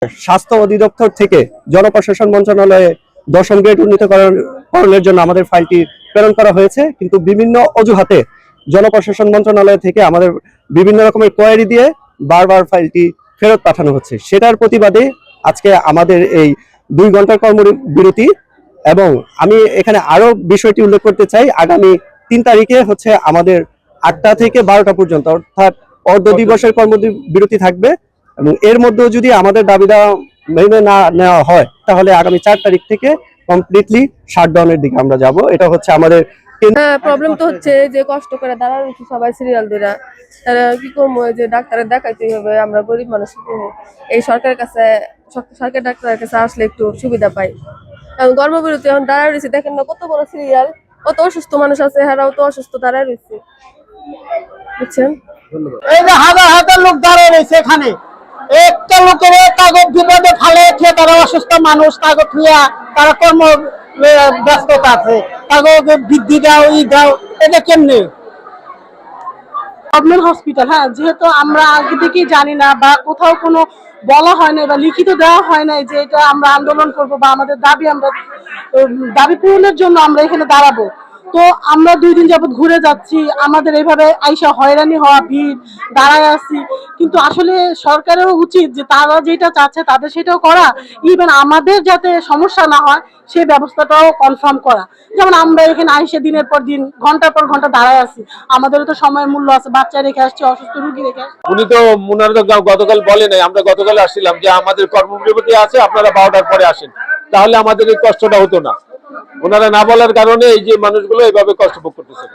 স্বাস্থ্য অধিদপ্তর থেকে জনপ্রশাসন মন্ত্রণালয়ে 10ম গ্রেড উন্নীতকরণের জন্য আমাদের ফাইলটি প্রেরণ করা হয়েছে, কিন্তু বিভিন্ন অজুহাতে জনপ্রশাসন মন্ত্রণালয় থেকে আমাদের বিভিন্ন রকমের কোয়ারি দিয়ে বারবার ফাইলটি ফেরত পাঠানো হচ্ছে। সেটার প্রতিবাদে আজকে আমাদের এই 2 ঘন্টার কর্মবিরতি। এবং আমি এখানে আরো বিষয়টি উল্লেখ করতে চাই, আগামী 3 তারিখে হচ্ছে আমাদের 8টা থেকে 12টা পর্যন্ত, অর্থাৎ অর্ধ দিবসের কর্মবিরতি থাকবে। এবং এর মধ্যেও যদি আমাদের দাবি দেওয়া মেনে না নেওয়া হয়, তাহলে আগামী 4 তারিখ থেকে কমপ্লিটলি শাটডাউনের দিকে আমরা যাব। এটা হচ্ছে আমাদের প্রবলেম তো হচ্ছে যে কষ্ট করে দাঁড়ানো রয়েছে সবাই সিরিয়াল ধরে, তারা কি করবো, যে ডাক্তারের দেখাইতে হবে, আমরা গরিব মানুষ এই সরকারের কাছে, সরকারি ডাক্তারের কাছে আসলে একটু সুবিধা পাই। কারণ কর্মবিরতি এখন দাঁড়ায় রয়েছে, দেখেন না কত বড় সিরিয়াল, কত অসুস্থ মানুষ আছে, হারাও তো অসুস্থ দাঁড়ায় রয়েছে, বুঝছেন। এই যে হাজার হাজার লোক দাঁড়িয়ে রয়েছে এখানে, একটা লোকের কাগজ বিপদে ফেলে খেয়ে, তারা অসুস্থ মানুষ, কাগজ থুয়া তারা কর্ম ব্যস্ততা আছে, কাগজ বৃদ্ধি দাও, ই দাও, এটা কেমনে? গভর্নমেন্ট হসপিটাল, হ্যাঁ, যেহেতু আমরা আগে থেকেই জানি না বা কোথাও কোনো বলা হয় না বা লিখিত দেওয়া হয় না যে এটা আমরা আন্দোলন করব বা আমাদের দাবি, আমরা দাবি পূরণের জন্য আমরা এখানে দাঁড়াবো। তো আমরা 2 দিন যাবত ঘুরে যাচ্ছি, আমাদের এইভাবে আইসা হয়রানি হওয়া, ভিড় দাঁড়ায় আছি, কিন্তু আসলে সরকারেরও উচিত যে তারা যেটা চাচ্ছে তাদের সেটাও করা, ইভেন আমাদের যাতে সমস্যা না হয় সেই ব্যবস্থাটাও কনফার্ম করা। যেমন আমরা এখানে আইসে দিনের পর দিন ঘন্টার পর ঘন্টা দাঁড়ায় আছি, আমাদেরও তো সময়ের মূল্য আছে, বাচ্চা রেখে আসছি, অসুস্থ রুগী রেখে আসছি। ওনারা তো গতকাল বলে নাই, আমরা গতকাল আসছিলাম যে আমাদের কর্মবিরতি আছে, আপনারা 12টার পরে আসেন, তাহলে আমাদের এই কষ্টটা হতো না। ওনারা না বলার কারণে এই যে মানুষগুলো এইভাবে কষ্ট ভোগ করতেছে।